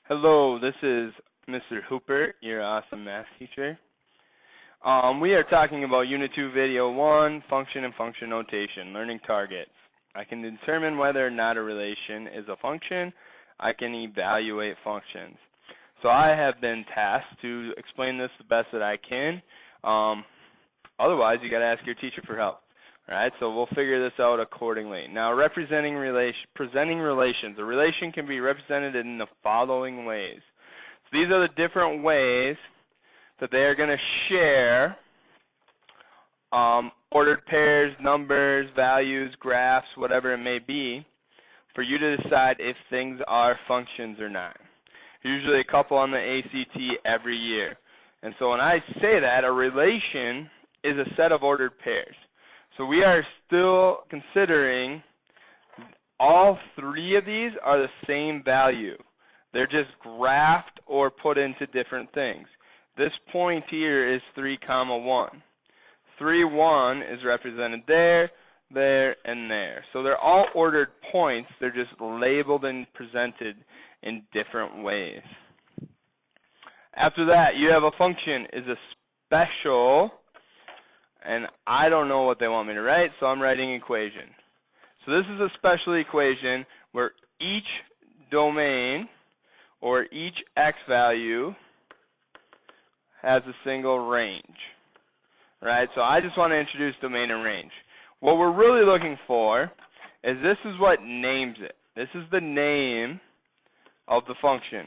Hello, this is Mr. Hooper, your awesome math teacher. We are talking about Unit 2 Video 1, Function and Function Notation, Learning Targets. I can determine whether or not a relation is a function. I can evaluate functions. So I have been tasked to explain this the best that I can. Otherwise, you got to ask your teacher for help. Alright, so we'll figure this out accordingly. Now, presenting relations. A relation can be represented in the following ways. So these are the different ways that they are going to share ordered pairs, numbers, values, graphs, whatever it may be, for you to decide if things are functions or not. Usually a couple on the ACT every year. And so when I say that, a relation is a set of ordered pairs. So we are still considering all three of these are the same value. They're just graphed or put into different things. This point here is 3, 1. 3, 1 is represented there, there, and there. So they're all ordered points. They're just labeled and presented in different ways. After that, you have a function is a special, and I don't know what they want me to write, so I'm writing equation. So this is a special equation where each domain or each x value has a single range. Right? So I just want to introduce domain and range. What we're really looking for is this is what names it. This is the name of the function.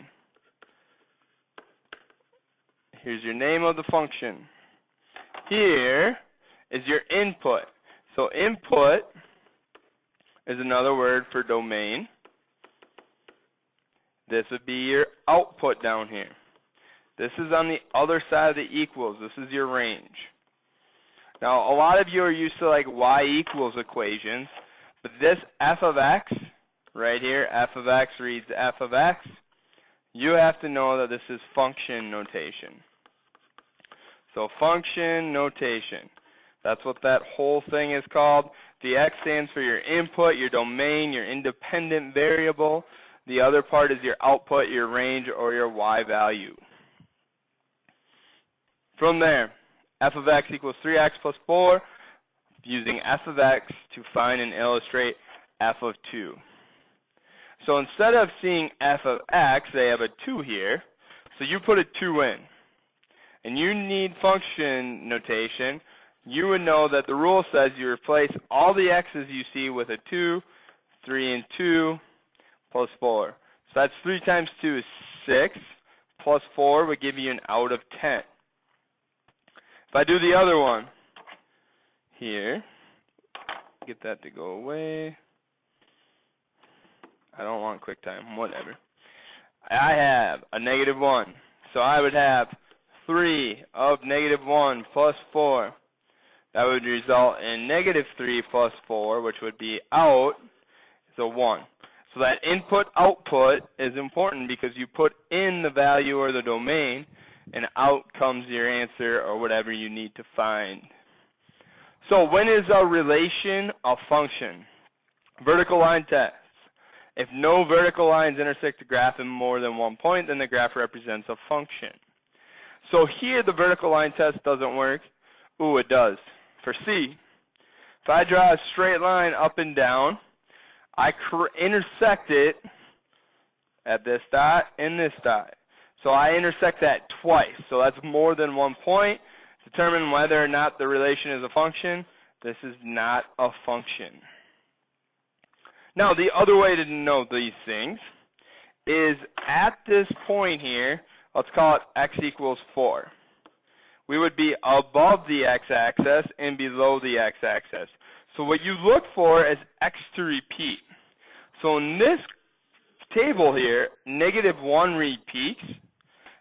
Here's your name of the function. Here is your input. So input is another word for domain. This would be your output down here. This is on the other side of the equals. This is your range. Now, a lot of you are used to like y equals equations, but this f of x right here, f of x reads f of x. You have to know that this is function notation. So function notation. That's what that whole thing is called. The x stands for your input, your domain, your independent variable. The other part is your output, your range, or your y value. From there, f of x equals 3x plus 4, using f of x to find and illustrate f of 2. So instead of seeing f of x, they have a 2 here, so you put a 2 in. And you need function notation. You would know that the rule says you replace all the x's you see with a 2, 3 and 2, plus 4. So that's 3 times 2 is 6, plus 4 would give you an out of 10. If I do the other one here, get that to go away. I don't want QuickTime, whatever. I have a -1. So I would have 3 of -1 plus 4. That would result in -3 plus 4, which would be out, is a 1. So that input-output is important because you put in the value or the domain, and out comes your answer or whatever you need to find. So when is a relation a function? Vertical line test. If no vertical lines intersect the graph in more than one point, then the graph represents a function. So here the vertical line test doesn't work. Ooh, it does. For C, if I draw a straight line up and down, I intersect it at this dot and this dot. So I intersect that twice. So that's more than one point. Determine whether or not the relation is a function. This is not a function. Now, the other way to know these things is at this point here, let's call it x equals 4. We would be above the x-axis and below the x-axis. So what you look for is x to repeat. So in this table here, -1 repeats.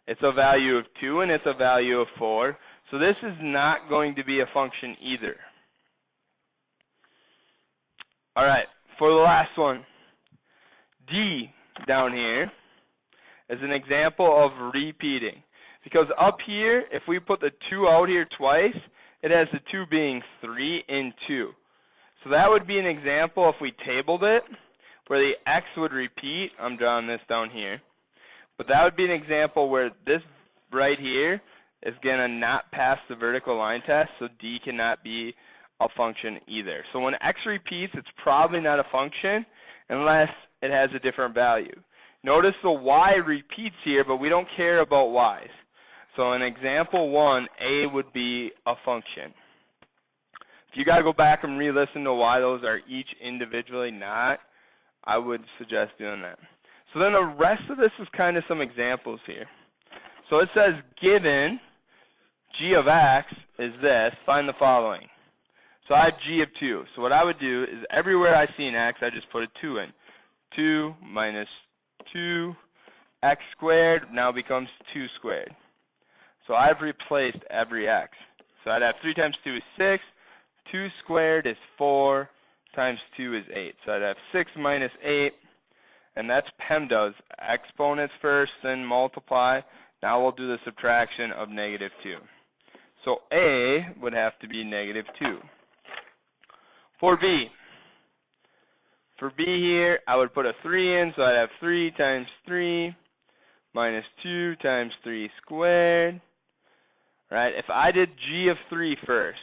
It's a value of 2 and it's a value of 4. So this is not going to be a function either. All right, for the last one, D down here is an example of repeating. Because up here, if we put the 2 out here twice, it has the 2 being 3 and 2. So that would be an example if we tabled it, where the x would repeat. I'm drawing this down here. But that would be an example where this right here is going to not pass the vertical line test, so D cannot be a function either. So when X repeats, it's probably not a function unless it has a different value. Notice the Y repeats here, but we don't care about Y's. So in example 1, A would be a function. If you got to go back and re-listen to why those are each individually not, I would suggest doing that. So then the rest of this is kind of some examples here. So it says given g of x is this, find the following. So I have g of 2. So what I would do is everywhere I see an x, I just put a 2 in. 2 minus 2, x squared now becomes 2 squared. So I've replaced every x. So I'd have 3 times 2 is 6, 2 squared is 4, times 2 is 8. So I'd have 6 minus 8, and that's PEMDAS. Exponents first, then multiply. Now we'll do the subtraction of negative 2. So A would have to be negative 2. For B here, I would put a 3 in, so I'd have 3 times 3 minus 2 times 3 squared. Right? If I did g of 3 first,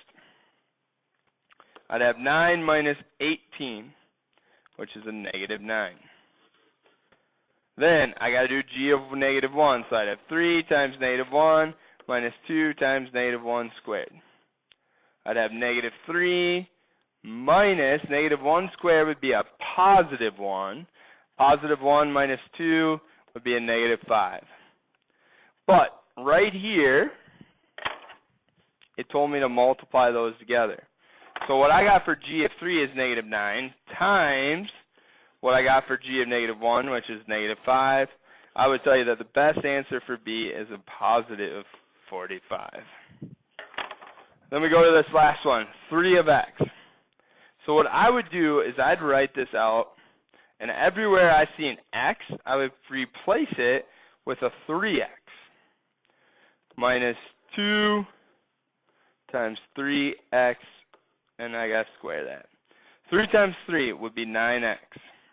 I'd have 9 minus 18, which is a negative 9. Then I got to do g of negative 1, so I'd have 3 times negative 1 minus 2 times negative 1 squared. I'd have negative 3 minus negative 1 squared would be a positive 1. Positive 1 minus 2 would be a negative 5. But right here, it told me to multiply those together. So what I got for g of 3 is negative 9 times what I got for g of negative 1, which is negative 5. I would tell you that the best answer for B is a positive 45. Then we go to this last one, 3 of x. So what I would do is I'd write this out, and everywhere I see an x, I would replace it with a 3x minus 2 times 3x, and I got to square that. 3 times 3 would be 9x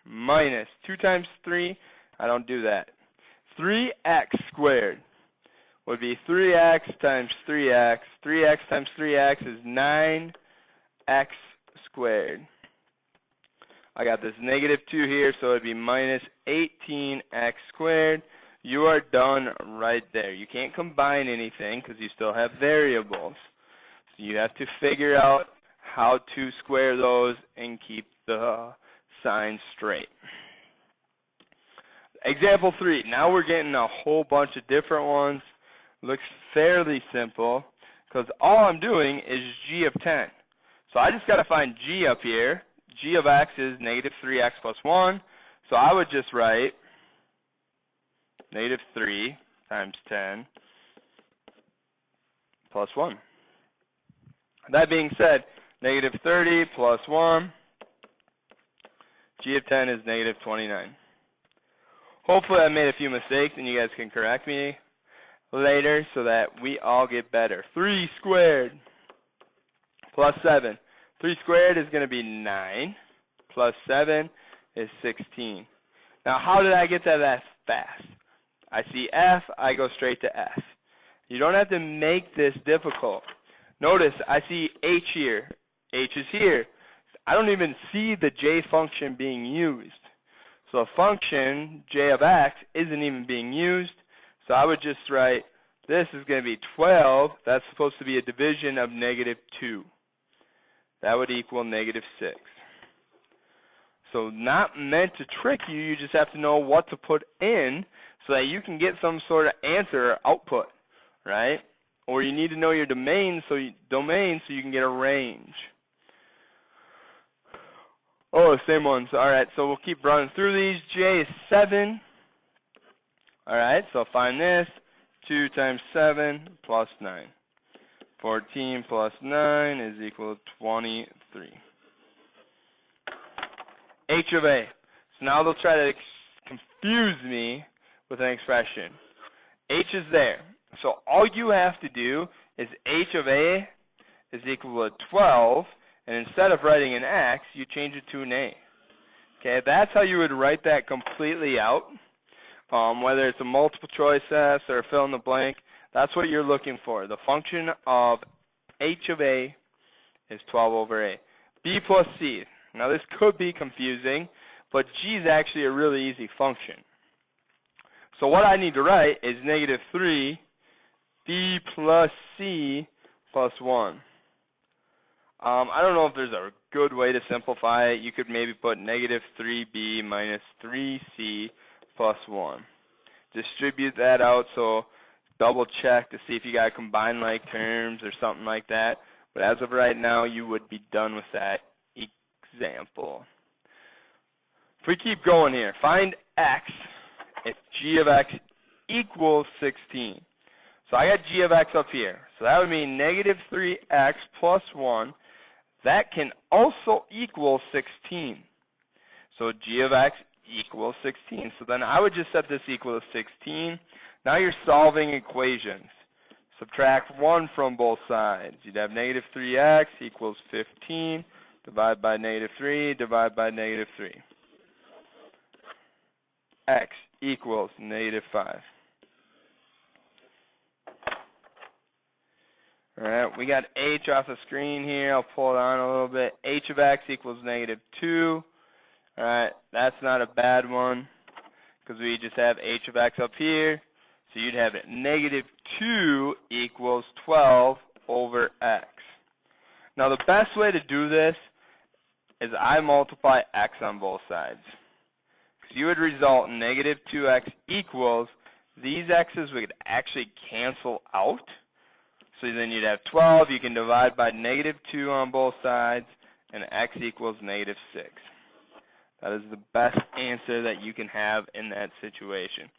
minus 2 times 3, I don't do that. 3x squared would be 3x times 3x. 3x times 3x is 9x squared. I got this negative 2 here, so it would be minus 18x squared. You are done right there. You can't combine anything because you still have variables. So you have to figure out how to square those and keep the sign straight. Example 3. Now we're getting a whole bunch of different ones. Looks fairly simple because all I'm doing is g of 10. So I just got to find g up here. G of x is negative 3x plus 1. So I would just write negative 3 times 10 plus 1. That being said, negative 30 plus 1, g of 10 is negative 29. Hopefully I made a few mistakes and you guys can correct me later so that we all get better. 3 squared plus 7. 3 squared is going to be 9 plus 7 is 16. Now how did I get that fast? I see F, I go straight to F. You don't have to make this difficult. Notice I see H here. H is here. I don't even see the J function being used. So a function, J of x, isn't even being used. So I would just write, this is going to be 12. That's supposed to be a division of negative 2. That would equal negative 6. So not meant to trick you. You just have to know what to put in so that you can get some sort of answer or output, right? Or you need to know your domain so you can get a range. Oh, same ones. All right, so we'll keep running through these. J is 7. All right, so find this. 2 times 7 plus 9. 14 plus 9 is equal to 23. H of A. So now they'll try to confuse me with an expression. H is there. So all you have to do is H of A is equal to 12. And instead of writing an X, you change it to an A. Okay, that's how you would write that completely out. whether it's a multiple choice test or a fill in the blank, that's what you're looking for. The function of h of a is 12 over a. B plus c. Now this could be confusing, but g is actually a really easy function. So what I need to write is negative 3 b plus c plus 1. I don't know if there's a good way to simplify it. You could maybe put negative 3b minus 3c plus 1. Distribute that out, so double check to see if you got combined like terms or something like that. But as of right now, you would be done with that example. If we keep going here, find x if g of x equals 16. So I got g of x up here. So that would mean negative 3x plus 1. That can also equal 16. So g of x equals 16. So then I would just set this equal to 16. Now you're solving equations. Subtract 1 from both sides. You'd have negative 3x equals 15. Divide by negative 3. Divide by negative 3. X equals negative 5. Alright, we got h off the screen here. I'll pull it on a little bit. H of x equals negative 2. Alright, that's not a bad one because we just have h of x up here. So you'd have it negative 2 equals 12 over x. Now the best way to do this is I multiply x on both sides. So you would result in negative 2x equals, these x's would actually cancel out. So then you'd have 12, you can divide by negative 2 on both sides, and x equals negative 6. That is the best answer that you can have in that situation.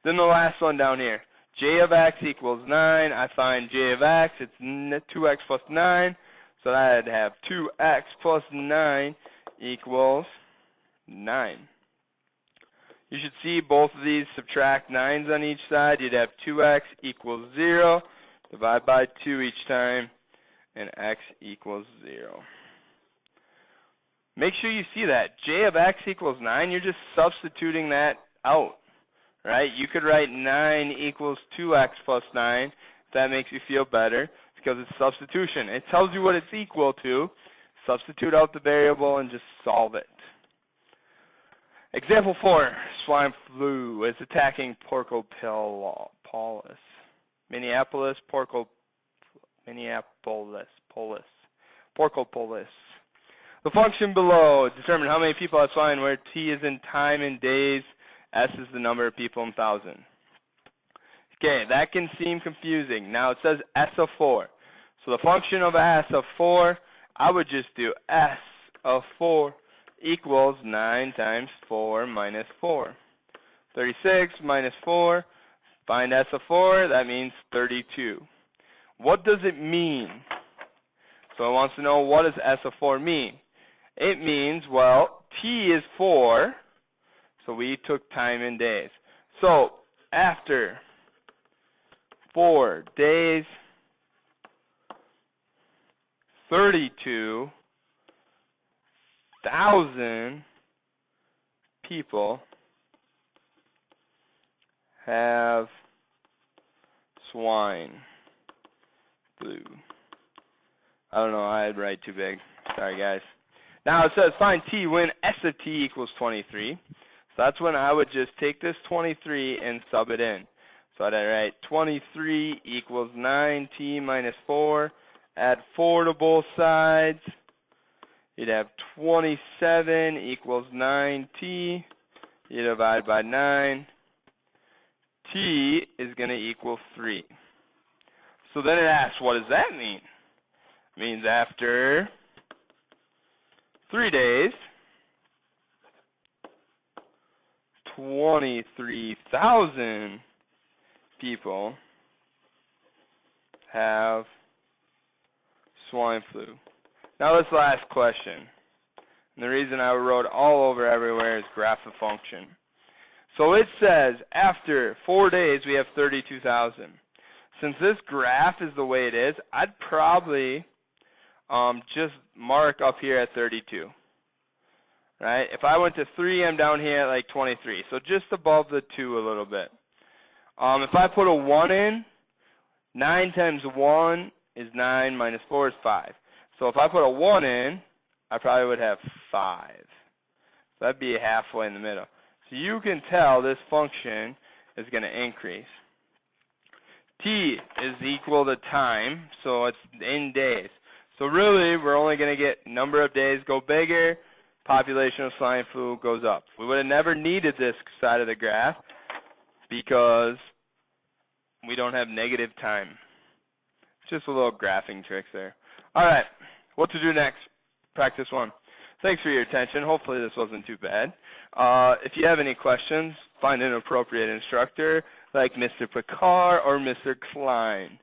Then the last one down here, j of x equals 9. I find j of x, it's 2x plus 9. So I'd have 2x plus 9 equals 9. You should see both of these subtract 9s on each side. You'd have 2x equals 0. Divide by 2 each time, and x equals 0. Make sure you see that. J of x equals 9, you're just substituting that out, right? You could write 9 equals 2x plus 9, if that makes you feel better, because it's substitution. It tells you what it's equal to. Substitute out the variable and just solve it. Example 4, swine flu is attacking Porcopolis. Porcopolis. The function below, determine how many people have swine, where t is in time in days, s is the number of people in thousand. Okay, that can seem confusing. Now it says s of 4. So the function of s of 4, I would just do s of 4 equals 9 times 4 minus 4. 36 minus 4. Find s of 4, that means 32. What does it mean? So it wants to know, what does s of 4 mean? It means, well, t is 4, so we took time in days. So after 4 days, 32,000 people have swine flu. I don't know, I'd write too big. Sorry, guys. Now it says find t when s of t equals 23. So that's when I would just take this 23 and sub it in. So I'd write 23 equals 9t minus 4. Add 4 to both sides. You'd have 27 equals 9t. You divide by 9. T is going to equal 3. So then it asks, what does that mean? It means after 3 days, 23,000 people have swine flu. Now this last question, and the reason I wrote all over everywhere is graph the function. So it says after 4 days we have 32,000. Since this graph is the way it is, I'd probably just mark up here at 32. right? If I went to 3, I'm down here at like 23, so just above the 2 a little bit. If I put a 1 in, 9 times 1 is 9 minus 4 is 5. So if I put a 1 in, I probably would have 5. So that'd be halfway in the middle. So you can tell this function is going to increase. T is equal to time, so it's in days. So really, we're only going to get number of days go bigger, population of swine flu goes up. We would have never needed this side of the graph because we don't have negative time. Just a little graphing trick there. All right, what to do next? Practice 1. Thanks for your attention. Hopefully this wasn't too bad. If you have any questions, find an appropriate instructor like Mr. Picard or Mr. Klein.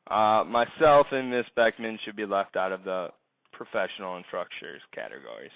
Myself and Ms. Beckman should be left out of the professional instructors categories.